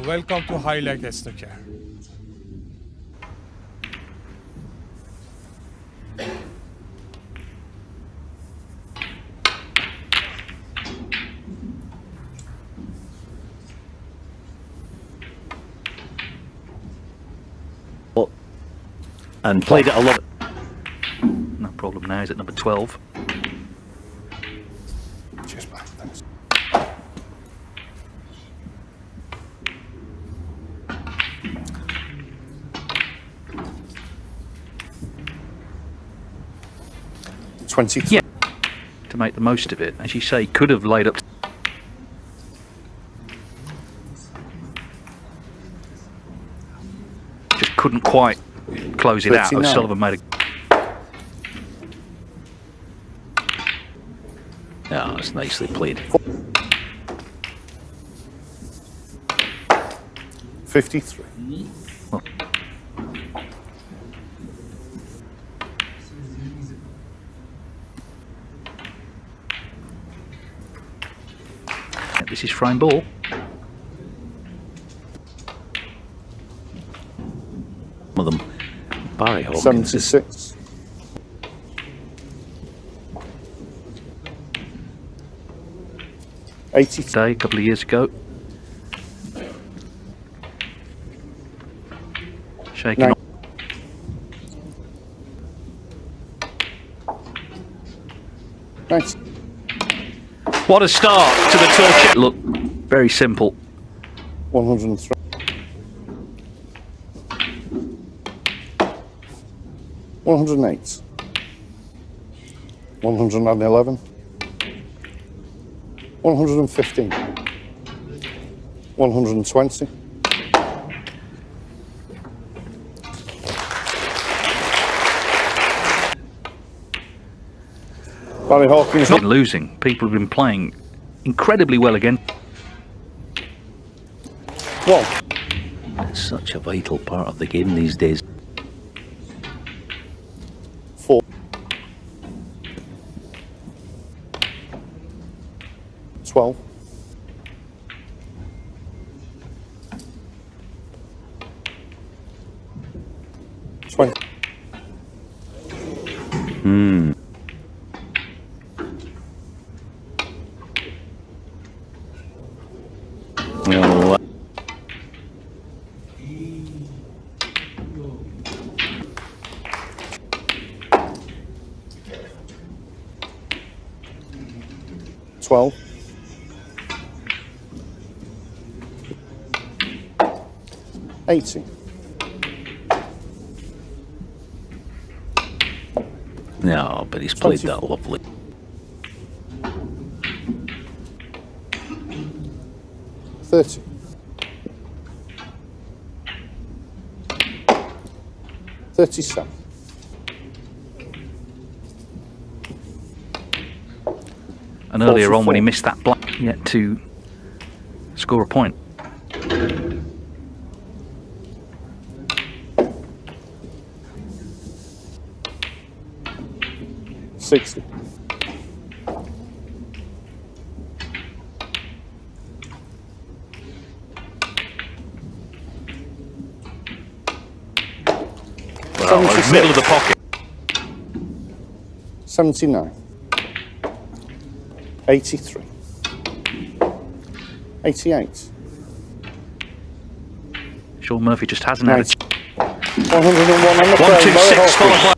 welcome to Highlight Snooker. And played it a lot. No problem now, he's at number 12. Cheers, man. Thanks. Yeah, to make the most of it. As you say, could have laid up. Just couldn't quite close it out. O'Sullivan made a... Oh, it's nicely played. 53. Well, this is frame ball. One of them, Barry Hawkins. 76. Day, a couple of years ago. Shaking on. Nice. What a start to the tour. Look, very simple. 103. 108. 111. 115. 120. Barry Hawkins. Not losing. People have been playing incredibly well again. One. It's such a vital part of the game these days. 4. 12. 20. Oh. 12. 80. No, but he's played that lovely. 30. 37. And earlier on when he missed that black, yet to score a point. 60. 76. Middle of the pocket. 79. 83. 88. Shaun Murphy just hasn't had it. 101 on the 1, 2, 6, follow play.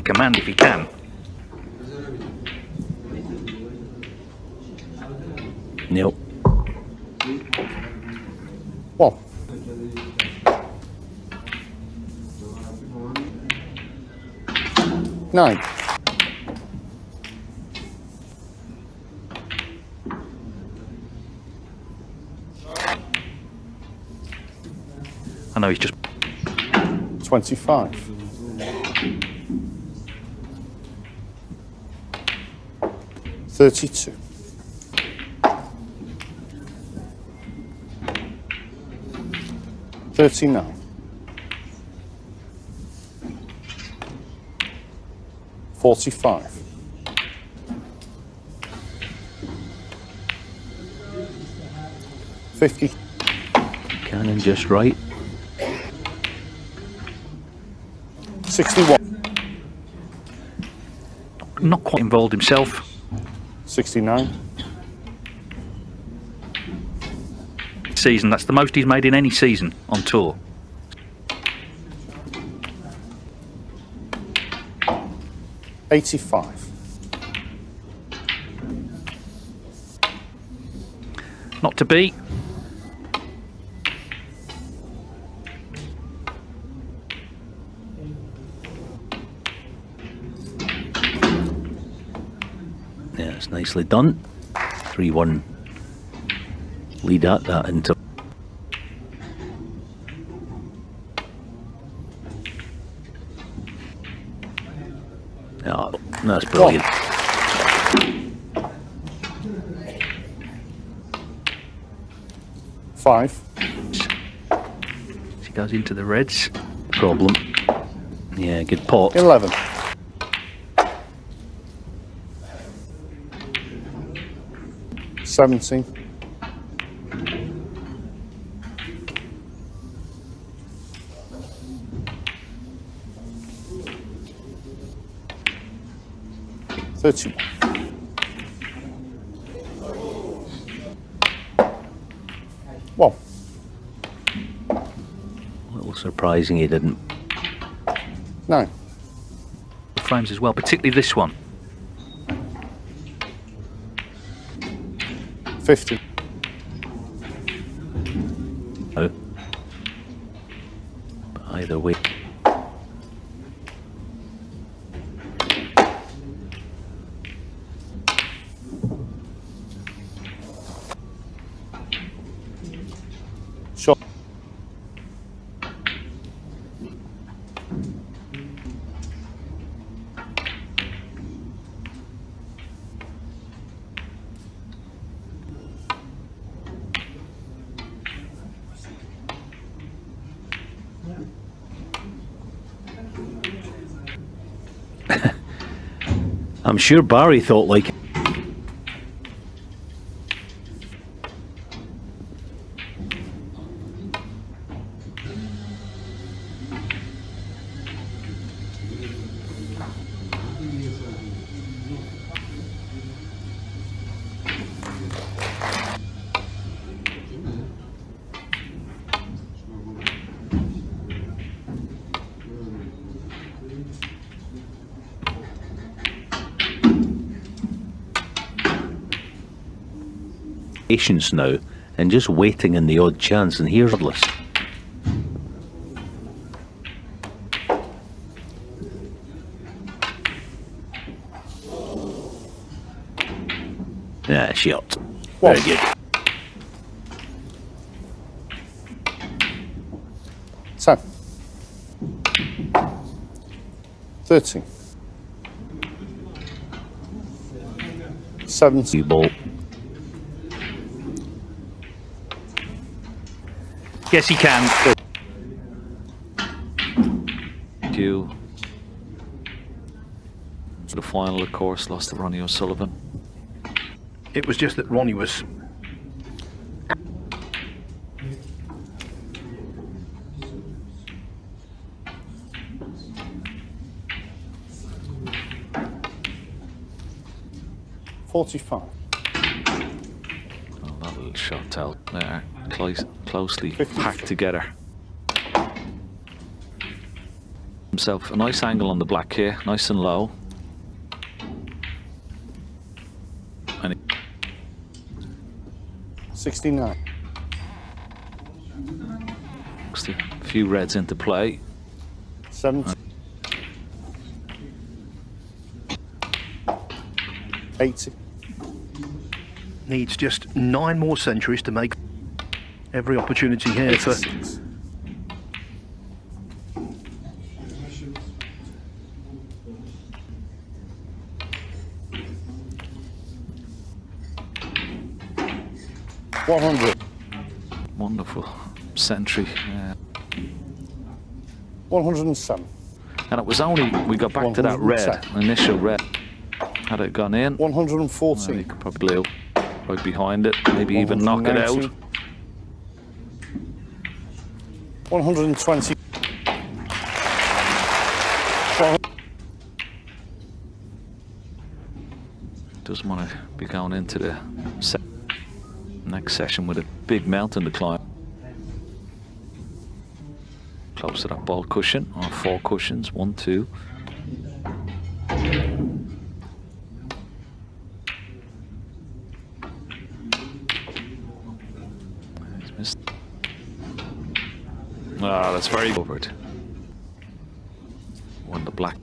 Command if he can. Nope. 1. 9. I know he's just 25. 32. 39. 45. 50. Cannon just right. 61. Not quite involved himself. 69. Season, that's the most he's made in any season on tour. 85. Not to beat. Yeah, it's nicely done. 3-1 lead at that into. Oh, that's brilliant. Five. She goes into the reds. Problem. Yeah, good pot. 11. 17. 31. 1. A little surprising he didn't. 9. Frames as well, particularly this one. 50. Oh. But either way. Shaun. I'm sure Barry thought like. Patience now and just waiting in the odd chance, and here's Atlas. Yeah, shot. Very good. 10. 13. 17. Ball. Yes, he can. Due to the final, of course, lost to Ronnie O'Sullivan. It was just that Ronnie was... $45. Oh, that little shot out there, closely 50. packed together. Himself a nice angle on the black here, nice and low. And 69. a few reds into play. 70. 80. Needs just 9 more centuries to make every opportunity here for... 86. 100. Wonderful century. 107. And it was only, we got back to that red, initial red. Had it gone in, 114. well, you could probably right behind it, maybe even knock it out. 120. Doesn't want to be going into the next session with a big mountain to climb. Close to that ball cushion, or 4 cushions, 1, 2. He's missed. Ah, that's very covered. Won the black.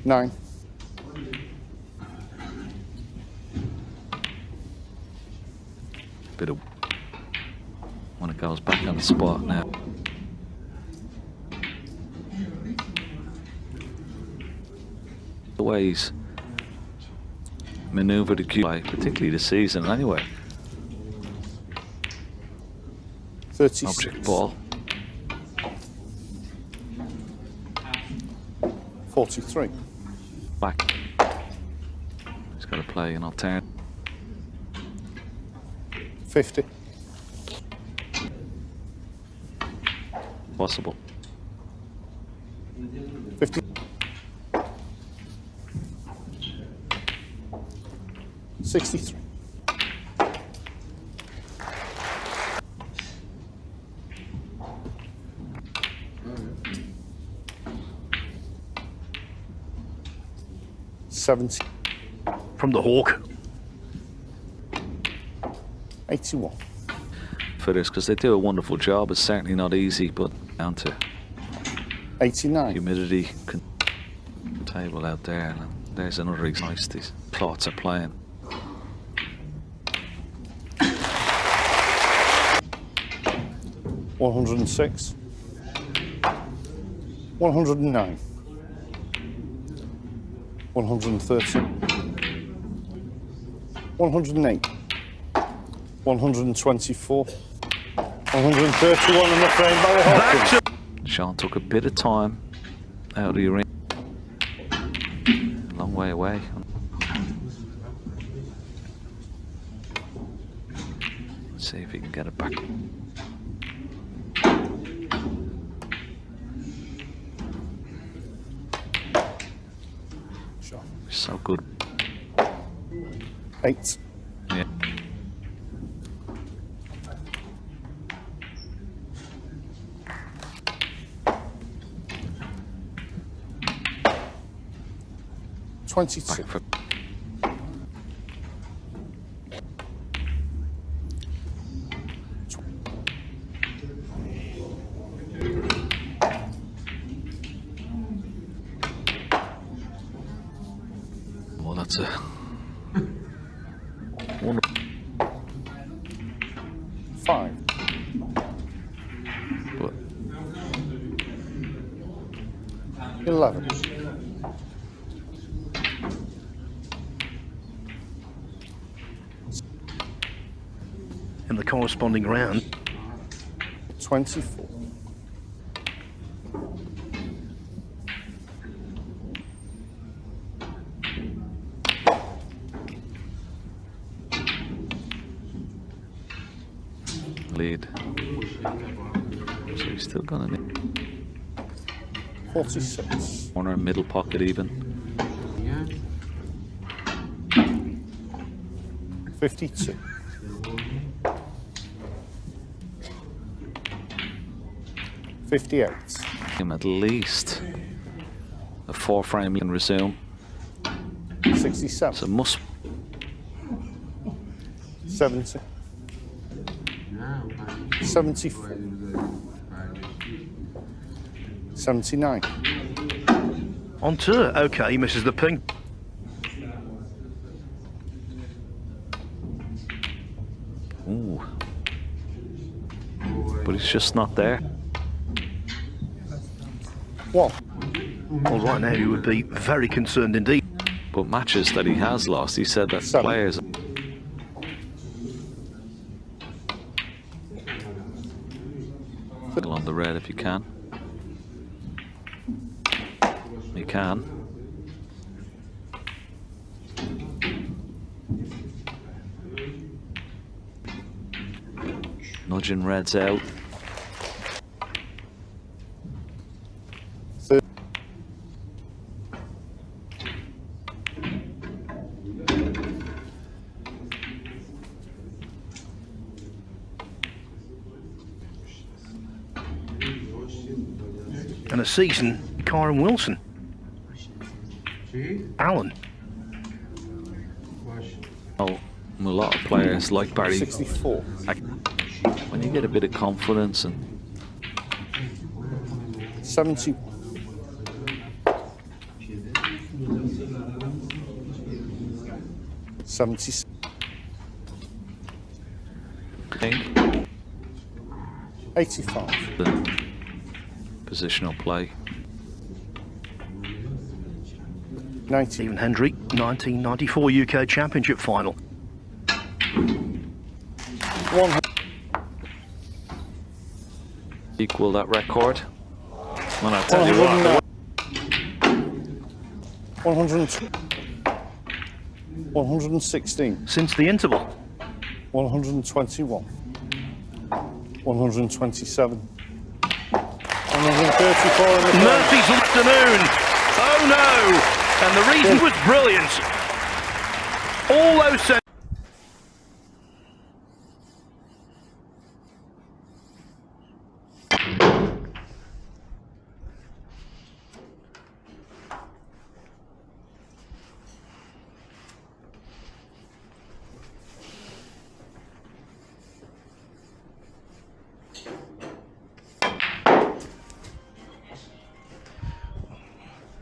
9. Bit of when it goes back on the spot now. The way he's maneuvered the cue, particularly this season anyway. 36. Object ball. 43. Back. He's got to play an alternate. 50. Possible. 50. 63. From the Hawk. 81. For this, because they do a wonderful job. It's certainly not easy, but down to 89. humidity table out there. And there's another nice. These plots are playing. $106. 109. 130. 108. 124. 131 in the frame by Hawkins. Shaun took a bit of time out of the arena. A long way away. Let's see if he can get it back. So good. 8. Yeah. $22. Well, that's a 5. but 11. 'In the corresponding round. 24. lead. So he's still gonna need 46. corner, middle pocket even. 52. 58. Him at least a 4 frame can resume. 67. So must 70. 74. 79. On tour. Okay, he misses the ping. ooh. But he's just not there. What? Well, right now he would be very concerned indeed. But matches that he has lost, he said that 7. players the red if you can. You can. Nudging reds out. And a season, Kyron Wilson. Alan. Oh, a lot of players like Barry. 64. When you get a bit of confidence and 70. 70. think 85. the positional play. 90. Stephen Hendry, 1994 UK Championship final. 100. Equal that record. When I tell you what, 102. 116. Since the interval. 121. 127. 134 in the Murphy's afternoon. Oh no! And the reason was brilliant. All those